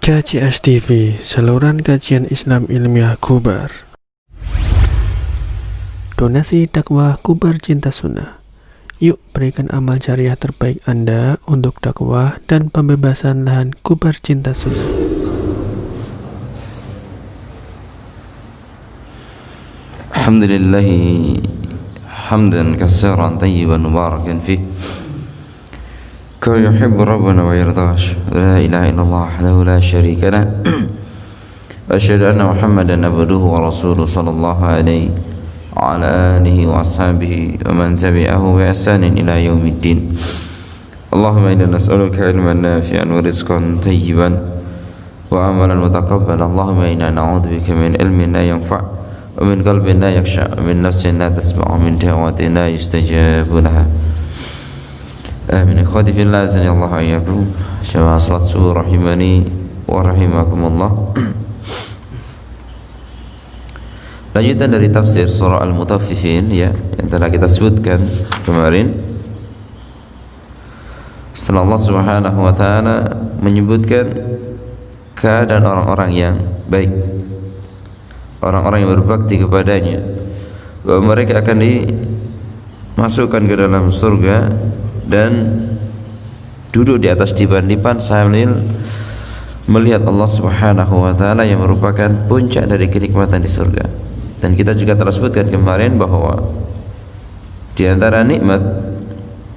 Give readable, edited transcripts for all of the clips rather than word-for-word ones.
KCS TV, saluran kajian Islam ilmiah Kubar. Donasi dakwah Kubar Cinta Sunnah. Yuk berikan amal jariah terbaik Anda untuk dakwah dan pembebasan lahan Kubar Cinta Sunnah. Alhamdulillahi hamdan katsiran tayyiban mubarakan fi kama yuhibbu rabbuna wa yarda. La ilaha illallah wahdahu la syarika lah. Asyhadu anna Muhammadan abduhu wa rasuluhu sallallahu alaihi wa ala alihi wa ashabihi wa man tabi'ahu bi ihsanin ila yaumiddin. Allahumma inna nas'aluka ilman nafi'an wa rizqan tayyiban wa amalan mutaqabbalan. Allahumma inna na'udzubika min ilmin la yanfa' wa min qalbin la yakhsha wa min nafsin la tasma'u wa min da'watin la yustajabu laha. Amin. Ikhwati fillah, azanillahu wa iyyakum. Syama'a salat subuh rahimani wa rahimakumullah. Lanjutan dari tafsir surah Al-Mutaffifin ya, yang telah kita sebutkan kemarin. Setelah Allah Subhanahu wa taala menyebutkan keadaan orang-orang yang baik, orang-orang yang berbakti kepadanya, bahwa mereka akan dimasukkan ke dalam surga dan duduk di atas dipan-dipan sambil melihat Allah Subhanahu wa taala yang merupakan puncak dari kenikmatan di surga. Dan kita juga telah sebutkan kemarin bahwa di antara nikmat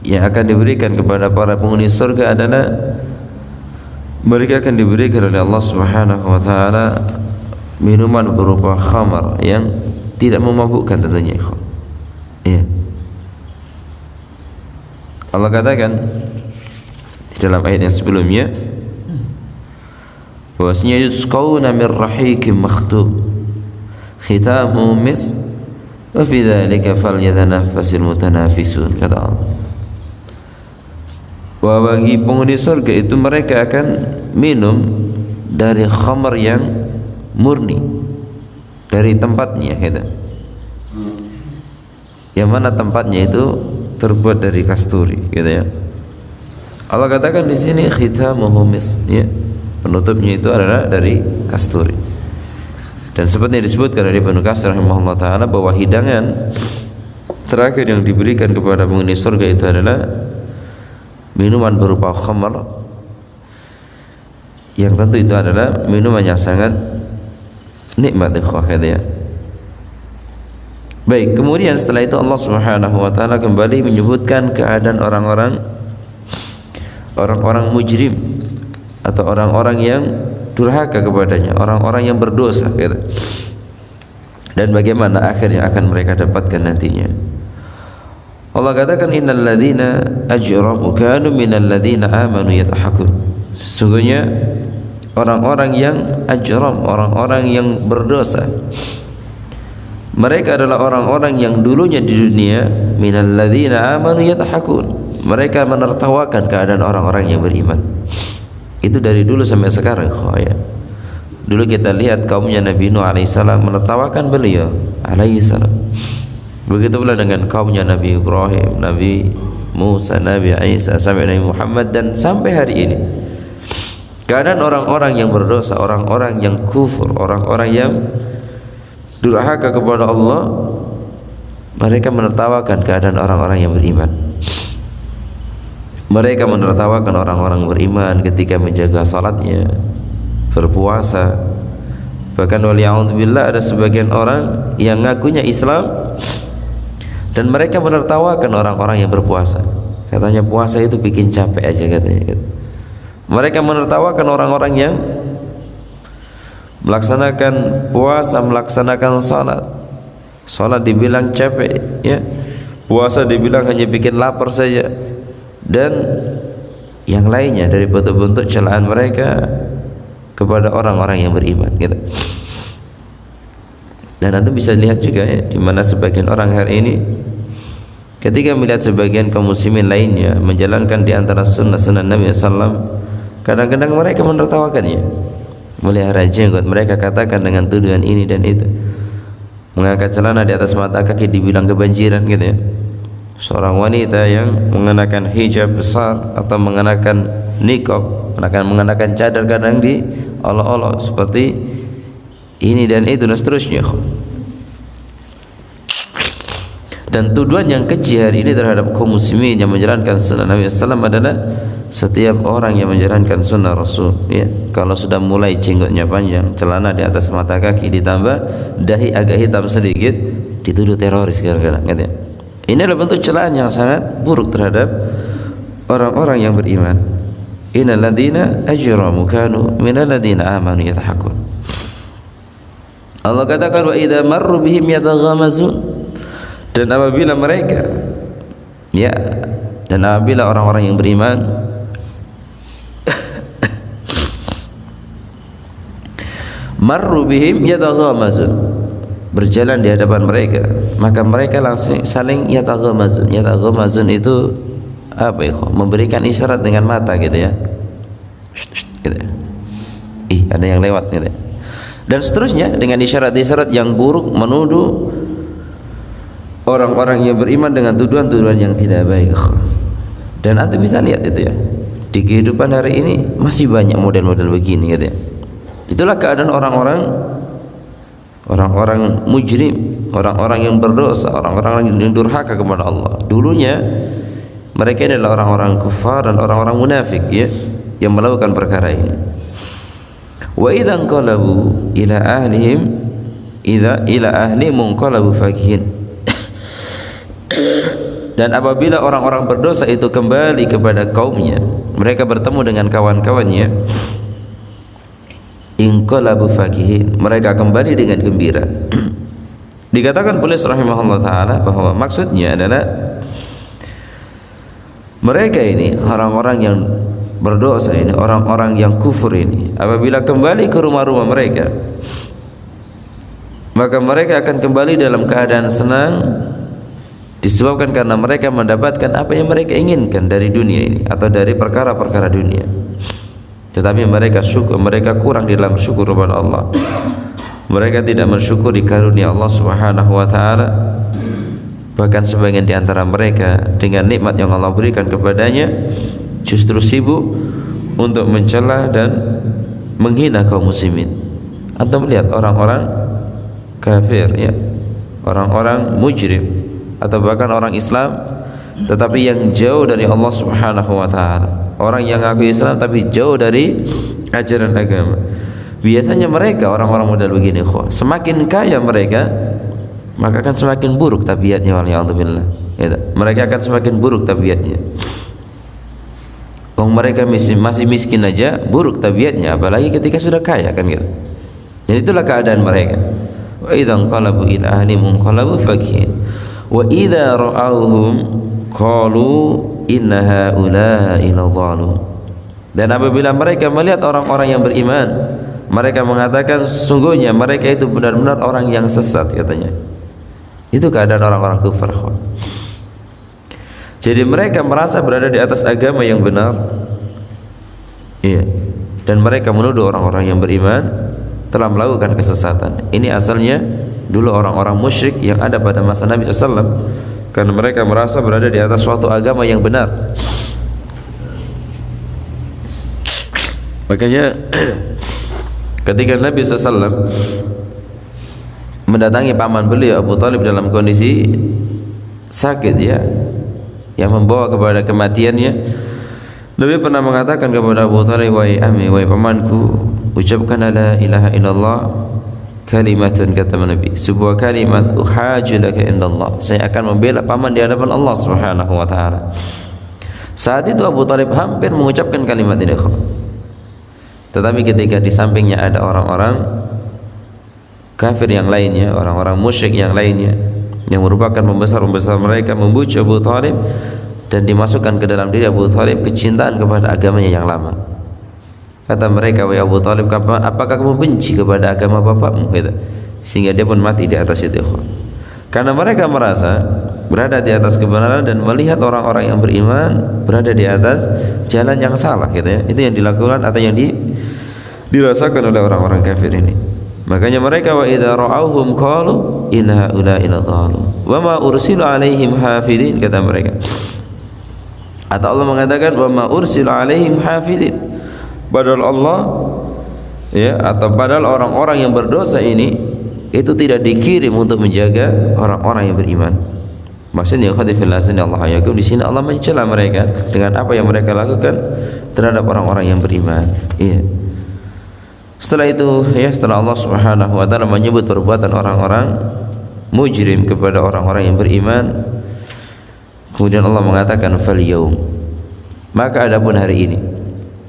yang akan diberikan kepada para penghuni surga adalah mereka akan diberikan oleh Allah Subhanahu wa taala minuman berupa khamar yang tidak memabukkan tentunya. Iya. Allah katakan di dalam ayat yang sebelumnya bahwasanya yusqawna min rahiqin makhtum khitamuhu misk wa fi dzalika falyatanaffasil mutanafisun, kata Allah. Bahwa bagi penghuni surga itu mereka akan minum dari khamar yang murni dari tempatnya, gitu. Yang mana tempatnya itu terbuat dari kasturi, gitu ya. Allah katakan di sini khitamuhu misk, ya. Penutupnya itu adalah dari kasturi. Dan seperti yang disebutkan dari Ibnu Katsir rahimahullah taala bahwa hidangan terakhir yang diberikan kepada penghuni surga itu adalah minuman berupa khamar, yang tentu itu adalah minuman yang sangat nikmat, ya. Baik, kemudian setelah itu Allah Subhanahu wa taala kembali menyebutkan keadaan orang-orang mujrim atau orang-orang yang durhaka kepadanya, orang-orang yang berdosa, gitu. Dan bagaimana akhir yang akan mereka dapatkan nantinya. Allah katakan innal ladzina ajramu kanu minal ladzina amanu yadhakun. Sesungguhnya orang-orang yang ajram, orang-orang yang berdosa, mereka adalah orang-orang yang dulunya di dunia minal ladzina amanu yadhakun, mereka menertawakan keadaan orang-orang yang beriman. Itu dari dulu sampai sekarang, ya. Dulu kita lihat kaumnya Nabi Nuh alaihissalam menertawakan beliau alaihissalam. Begitu pula dengan kaumnya Nabi Ibrahim, Nabi Musa, Nabi Isa, sampai Nabi Muhammad, dan sampai hari ini keadaan orang-orang yang berdosa, orang-orang yang kufur, orang-orang yang durhaka kepada Allah, mereka menertawakan keadaan orang-orang yang beriman. Mereka menertawakan orang-orang beriman ketika menjaga salatnya, berpuasa. Bahkan waliya'udzubillah ada sebagian orang yang ngakunya Islam dan mereka menertawakan orang-orang yang berpuasa. Katanya puasa itu bikin capek aja, katanya. Mereka menertawakan orang-orang yang melaksanakan puasa, melaksanakan salat. Salat dibilang capek, ya. Puasa dibilang hanya bikin lapar saja. Dan yang lainnya dari bentuk-bentuk celaan mereka kepada orang-orang yang beriman, gitu. Dan Anda bisa lihat juga, ya, di mana sebagian orang hari ini ketika melihat sebagian kaum muslimin lainnya menjalankan di antara sunnah-sunnah Nabi SAW, kadang-kadang mereka menertawakannya. Melihara jenggot, mereka katakan dengan tuduhan ini dan itu. Mengangkat celana di atas mata kaki dibilang kebanjiran, gitu, ya. Seorang wanita yang mengenakan hijab besar atau mengenakan niqab, mengenakan cadar, kadang olok-olok seperti ini dan itu dan seterusnya. Dan tuduhan yang keji hari ini terhadap kaum muslimin yang menjalankan sunnah Nabi SAW adalah setiap orang yang menjalankan sunnah Rasul, ya, kalau sudah mulai jenggotnya panjang, celana di atas mata kaki, ditambah dahi agak hitam sedikit, dituduh teroris kadang-kadang. Ini adalah bentuk celaan yang sangat buruk terhadap orang-orang yang beriman. Innal ladzina ajramu kanu minal ladzina amanu yadhakun. Allah katakan wa idza marru bihim yataghamazun. Dan apabila mereka, ya, dan apabila orang-orang yang beriman marru bihim yataghamazun, berjalan di hadapan mereka, maka mereka langsung saling yataghamazun. Yataghamazun itu apa ya? Memberikan isyarat dengan mata gitu ya. Gitu. Ih, ada yang lewat gitu. Dan seterusnya dengan isyarat-isyarat yang buruk, menuduh orang-orang yang beriman dengan tuduhan-tuduhan yang tidak baik. Dan Anda bisa lihat itu ya, di kehidupan hari ini masih banyak model-model begini gitu ya. Itulah keadaan orang-orang mujrim, orang-orang yang berdosa, orang-orang yang durhaka kepada Allah. Dulunya mereka adalah orang-orang kufar dan orang-orang munafik, ya, yang melakukan perkara ini. Wa idza qalabu ila ahlihim ila ahlihim munqalabu fakihin. Dan apabila orang-orang berdosa itu kembali kepada kaumnya, mereka bertemu dengan kawan-kawannya, inqalabu fakihin, mereka kembali dengan gembira. Dikatakan penulis rahimahullah ta'ala bahwa maksudnya adalah mereka ini, orang-orang yang berdosa ini, orang-orang yang kufur ini, apabila kembali ke rumah-rumah mereka, maka mereka akan kembali dalam keadaan senang, disebabkan karena mereka mendapatkan apa yang mereka inginkan dari dunia ini atau dari perkara-perkara dunia. Tetapi mereka kurang di dalam syukur kepada Allah. Mereka tidak mensyukuri karunia Allah Subhanahu wa taala. Bahkan sebagian di antara mereka dengan nikmat yang Allah berikan kepadanya justru sibuk untuk mencela dan menghina kaum muslimin. Anda melihat orang-orang kafir, ya, orang-orang mujrim atau bahkan orang Islam tetapi yang jauh dari Allah Subhanahu wa taala, orang yang ngaku Islam tapi jauh dari ajaran agama. Biasanya mereka orang-orang model begini, semakin kaya mereka maka akan semakin buruk tabiatnya, waliyadzubillah. Mereka akan semakin buruk tabiatnya. Mereka masih miskin aja buruk tabiatnya, apalagi ketika sudah kaya, kan gitu. Jadi itulah keadaan mereka. Wa idza qalabu ila ahlihim qalabu fakihin. Wa idza ra'awhum qalu inna haula'i ladhalun. Dan apabila mereka melihat orang-orang yang beriman, mereka mengatakan sungguhnya mereka itu benar-benar orang yang sesat, katanya. Itu keadaan orang-orang kufar. Jadi mereka merasa berada di atas agama yang benar, iya, dan mereka menuduh orang-orang yang beriman telah melakukan kesesatan. Ini asalnya dulu orang-orang musyrik yang ada pada masa Nabi SAW, karena mereka merasa berada di atas suatu agama yang benar. Makanya ketika Nabi SAW mendatangi paman beliau Abu Talib dalam kondisi sakit, ya, yang membawa kepada kematiannya, Nabi pernah mengatakan kepada Abu Talib, wahai ami, wahai pamanku, ucapkan la ilaha illallah kalimatun, kata Nabi, sebuah kalimat, uhaju laka indallah, saya akan membela paman di hadapan Allah Subhanahu wa taala. Saat itu Abu Talib hampir mengucapkan kalimat ini, tetapi ketika di sampingnya ada orang-orang kafir yang lainnya, orang-orang musyrik yang lainnya yang merupakan pembesar-pembesar mereka, membujuk Abu Talib dan dimasukkan ke dalam diri Abu Talib kecintaan kepada agamanya yang lama. Kata mereka, wahai Abu Talib, apakah kamu benci kepada agama bapakmu? Gitu. Sehingga dia pun mati di atas itu. Karena mereka merasa berada di atas kebenaran dan melihat orang-orang yang beriman berada di atas jalan yang salah, gitu ya. Itu yang dilakukan atau yang dirasakan oleh orang-orang kafir ini. Makanya mereka wa idza ra'awhum qalu inna haula'i ladhalun wa ma ursilu 'alaihim hafidin, kata mereka. Atau Allah mengatakan wa ma ursilu 'alaihim hafidin, padahal Allah ya, atau padahal orang-orang yang berdosa ini itu tidak dikirim untuk menjaga orang-orang yang beriman. Maksudnya Allah yakum, di sini Allah mencela mereka dengan apa yang mereka lakukan terhadap orang-orang yang beriman. Iya. Setelah itu, ya, setelah Allah Subhanahu wa taala menyebut perbuatan orang-orang mujrim kepada orang-orang yang beriman, kemudian Allah mengatakan fal yaum, maka adapun hari ini,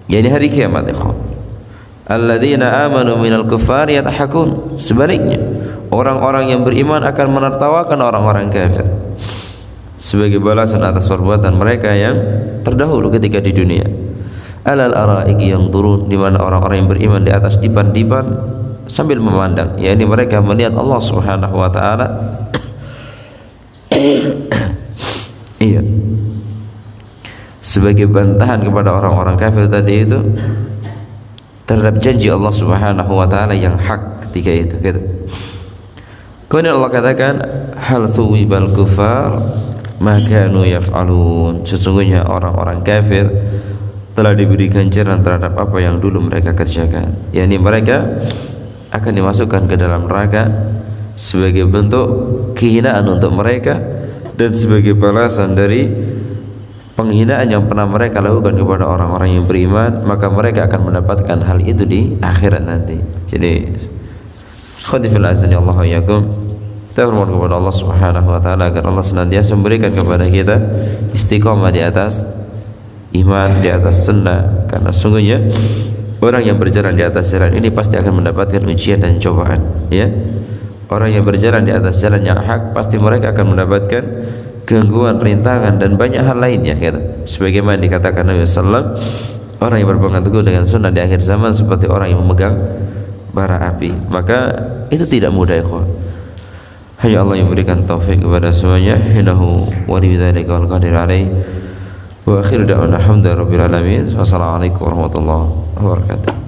yakni hari kiamat, ikhwan, alladzina amanu minal kuffari yadhakun, sebaliknya orang-orang yang beriman akan menertawakan orang-orang kafir sebagai balasan atas perbuatan mereka yang terdahulu ketika di dunia. Alal araiki yang turun, di mana orang-orang yang beriman di atas dipan-dipan sambil memandang, yakni mereka melihat Allah Subhanahu wa taala. Iya, sebagai bantahan kepada orang-orang kafir tadi itu terhadap janji Allah Subhanahu wa taala yang hak ketika itu, gitu. Kemudian Allah katakan hal thuwibal kufar ma kanu yaf'alun, sesungguhnya orang-orang kafir telah diberi ganjaran terhadap apa yang dulu mereka kerjakan, yakni mereka akan dimasukkan ke dalam neraka sebagai bentuk kehinaan untuk mereka dan sebagai balasan dari penghinaan yang pernah mereka lakukan kepada orang-orang yang beriman, maka mereka akan mendapatkan hal itu di akhirat nanti. Jadi khadifil azani Allah yakum, kita bermohon kepada Allah Subhanahu wa taala agar Allah senantiasa memberikan kepada kita istiqomah di atas iman, di atas sunnah, karena sungguhnya orang yang berjalan di atas jalan ini pasti akan mendapatkan ujian dan cobaan, ya. Orang yang berjalan di atas jalan yang hak pasti mereka akan mendapatkan gangguan, rintangan dan banyak hal lainnya, gitu. Sebagaimana dikatakan Nabi sallallahu alaihi wasallam, orang yang berpegang teguh dengan sunnah di akhir zaman seperti orang yang memegang bara api. Maka itu tidak mudah, ikhwan. Hanya Allah yang memberikan taufik kepada semuanya. Innahu waliyudzalika wal qadir alaih. Wa akhiru da'wana alhamdulillahi rabbil alamin. Wassalamualaikum warahmatullahi wabarakatuh.